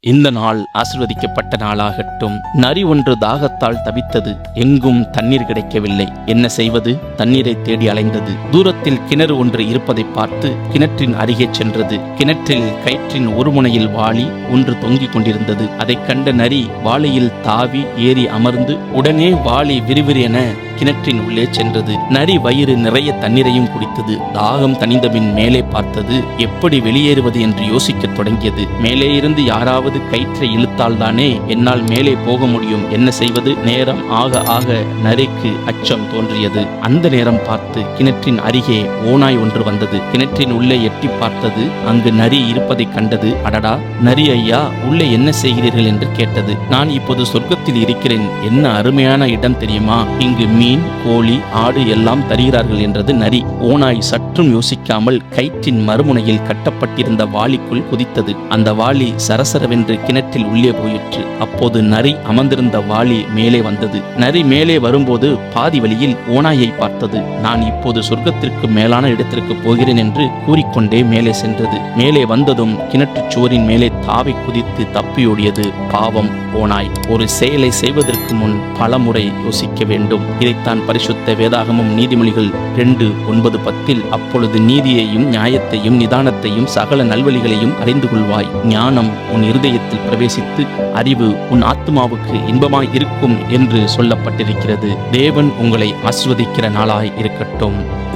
இந்த நாள் ஆசிர்வதிக்கப்பட்ட நாளாகட்டும். நரி ஒன்று தாகத்தால் தவித்தது. எங்கும் தண்ணீர் கிடைக்கவில்லை. என்ன செய்வது? தண்ணீரை தேடி அலைந்தது. தூரத்தில் கிணறு ஒன்று இருப்பதை பார்த்து கிணற்றின் அருகே சென்றது. கிணற்றில் கயிற்றின் ஒரு முனையில் வாளி ஒன்று தொங்கிக் கொண்டிருந்தது. அதைக் கண்ட நரி வாளியில் தாவி ஏறி அமர்ந்து உடனே வாளி விறுவிறென கிணற்றின் உள்ளே சென்றது. நரி வயிறு நிறைய தண்ணீரையும் குடித்தது. தாகம் தணிந்தபின் மேலே பார்த்தது. எப்படி வெளியேறுவது என்று யோசிக்கத் தொடங்கியது. மேலே இருந்து யாராவது கயிற்றை இழுத்தால்தானே என்னால் மேலே போக முடியும். என்ன செய்வது? நேரம் ஆக ஆக நரிக்கு அச்சம் தோன்றியது. அந்த நேரம் பார்த்து கிணற்றின் அருகே ஓநாய் ஒன்று வந்தது. கிணற்றின் உள்ளே எட்டி பார்த்தது. அங்கு நரி இருப்பதை கண்டது. அடடா, நரி ஐயா, உள்ளே என்ன செய்கிறீர்கள் என்று கேட்டது. நான் இப்போது சொர்க்கத்தில் இருக்கிறேன். என்ன அருமையான இடம் தெரியுமா? இங்கு மீன், கோழி, ஆடு எல்லாம் தருகிறார்கள் என்றது நரி. ஓநாய் சற்றும் யோசிக்காமல் கயிற்றின் மறுமுனையில் கட்டப்பட்டிருந்த வாளிக்குள் குதித்தது. அந்த வாளி சரசரவென்று கிணற்றில் உள்ளே போயிற்று. அப்போது நரி அமர்ந்திருந்த வாளி மேலே வந்தது. நரி மேலே வரும்போது பாதி வழியில் ஓநாயை பார்த்தது. நான் இப்போது சொர்க்கத்திற்கு மேலான இடத்திற்கு போகிறேன் என்று கூறிக்கொண்டே மேலே சென்றது. மேலே வந்ததும் கிணற்றுச் சுவரின் மேலே தாவி குதித்து தப்பியோடியது. பாவம் ஓநாய். ஒரு செயலை செய்வதற்கு முன் பலமுறை யோசிக்க வேண்டும். இதைத்தான் பரிசுத்த வேதாகமம் நீதிமொழிகள் 2:9-10 அப்பொழுது நீதியையும் நியாயத்தையும் நிதானத்தையும் சகல நல்வழிகளையும் அறிந்து கொள்வாய். ஞானம் உன் இருதயத்தில் பிரவேசித்து அறிவு உன் ஆத்மாவுக்கு இன்பமாய் இருக்கும் என்று சொல்லப்பட்டிருக்கிறது. தேவன் உங்களை ஆசீர்வதிக்கிற நாளாய் இருக்கட்டும்.